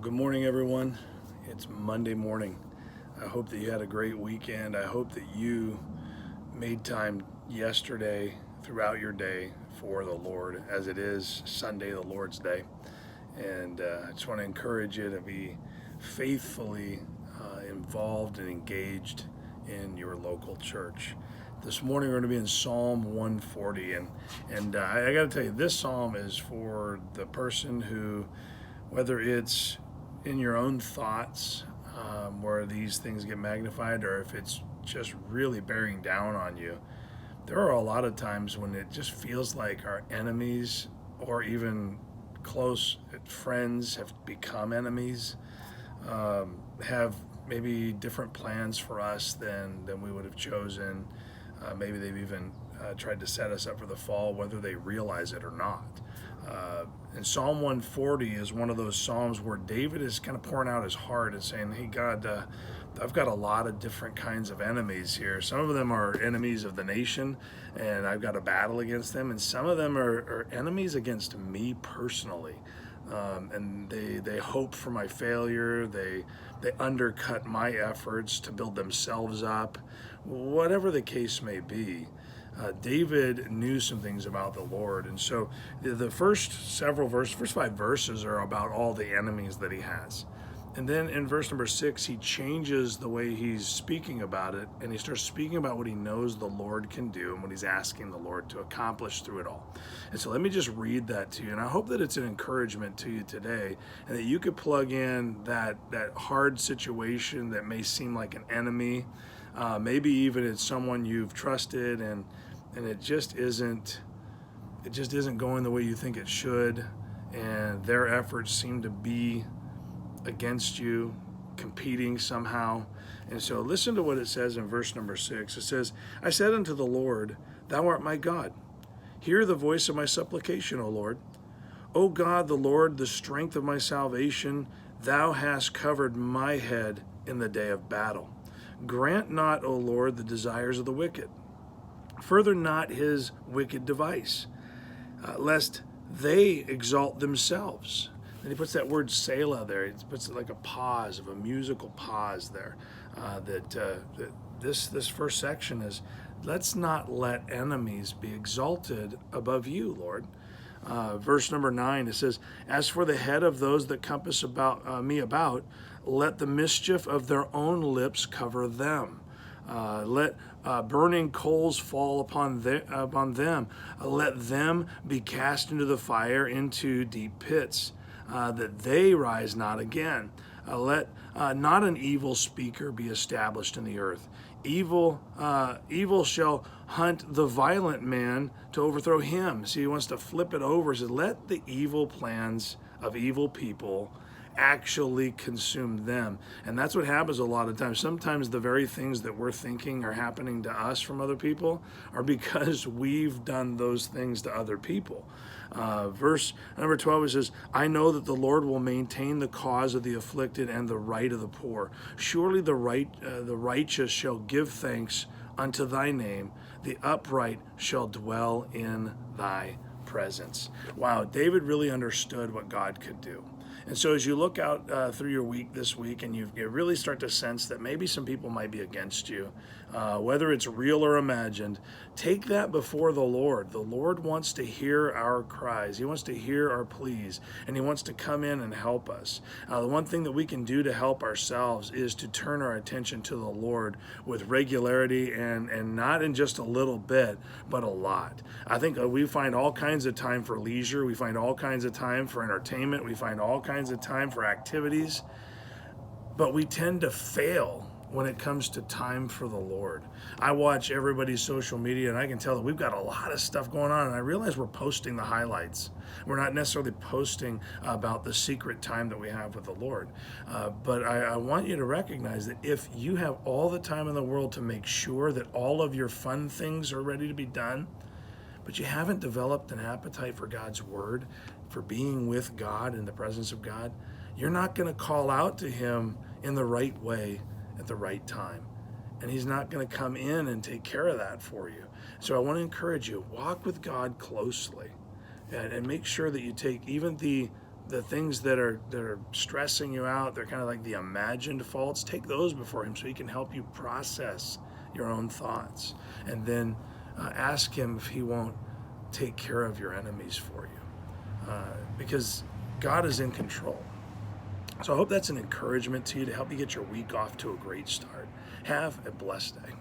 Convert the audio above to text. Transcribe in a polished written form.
Good morning, everyone. It's Monday morning. I hope that you had a great weekend. I hope that you made time yesterday throughout your day for the Lord, as it is Sunday, the Lord's Day. And I just want to encourage you to be faithfully involved and engaged in your local church. This morning we're going to be in Psalm 140, and I got to tell you, this psalm is for the person who, whether it's in your own thoughts where these things get magnified, or if it's just really bearing down on you. There are a lot of times when it just feels like our enemies, or even close friends, have become enemies, have maybe different plans for us than we would have chosen. Maybe they've even tried to set us up for the fall, whether they realize it or not. And Psalm 140 is one of those psalms where David is kind of pouring out his heart and saying, hey, God, I've got a lot of different kinds of enemies here. Some of them are enemies of the nation, and I've got a battle against them. And some of them are enemies against me personally. And they hope for my failure. They undercut my efforts to build themselves up. Whatever the case may be, David knew some things about the Lord. And so the first five verses are about all the enemies that he has. And then in verse number 6, he changes the way he's speaking about it, and he starts speaking about what he knows the Lord can do and what he's asking the Lord to accomplish through it all. And so let me just read that to you, and I hope that it's an encouragement to you today, and that you could plug in that hard situation that may seem like an enemy. Maybe even it's someone you've trusted, and it just isn't going the way you think it should, and their efforts seem to be against you, competing somehow. And so listen to what it says in verse number 6. It says, I said unto the Lord, thou art my God. Hear the voice of my supplication, O Lord. O God, the Lord, the strength of my salvation, thou hast covered my head in the day of battle. Grant not, O Lord, the desires of the wicked. Further not his wicked device, lest they exalt themselves. And he puts that word Selah there. He puts it like a pause, of a musical pause there. This first section is, let's not let enemies be exalted above you, Lord. Verse number 9, it says, as for the head of those that compass me about, let the mischief of their own lips cover them. Let burning coals fall upon them. Let them be cast into the fire, into deep pits, that they rise not again. Let not an evil speaker be established in the earth. Evil shall hunt the violent man to overthrow him. See, he wants to flip it over. He says, let the evil plans of evil people actually consume them. And that's what happens a lot of times. Sometimes the very things that we're thinking are happening to us from other people are because we've done those things to other people. Verse number 12, it says, I know that the Lord will maintain the cause of the afflicted and the right of the poor. Surely the righteous shall give thanks unto thy name. The upright shall dwell in thy presence. Wow, David really understood what God could do. And so as you look out through your week this week, and you really start to sense that maybe some people might be against you, whether it's real or imagined, take that before the Lord. The Lord wants to hear our cries. He wants to hear our pleas, and he wants to come in and help us. The one thing that we can do to help ourselves is to turn our attention to the Lord with regularity, and not in just a little bit, but a lot. I think we find all kinds of time for leisure. We find all kinds of time for entertainment. We find all kinds of time for activities, but we tend to fail when it comes to time for the Lord. I watch everybody's social media, and I can tell that we've got a lot of stuff going on, and I realize we're posting the highlights. We're not necessarily posting about the secret time that we have with the Lord. But I want you to recognize that if you have all the time in the world to make sure that all of your fun things are ready to be done, but you haven't developed an appetite for God's word, for being with God in the presence of God, you're not going to call out to him in the right way at the right time. And he's not going to come in and take care of that for you. So I want to encourage you, walk with God closely, and make sure that you take even the the things that are stressing you out, they're kind of like the imagined faults, take those before him so he can help you process your own thoughts. And then ask him if he won't take care of your enemies for you, because God is in control. So I hope that's an encouragement to you to help you get your week off to a great start. Have a blessed day.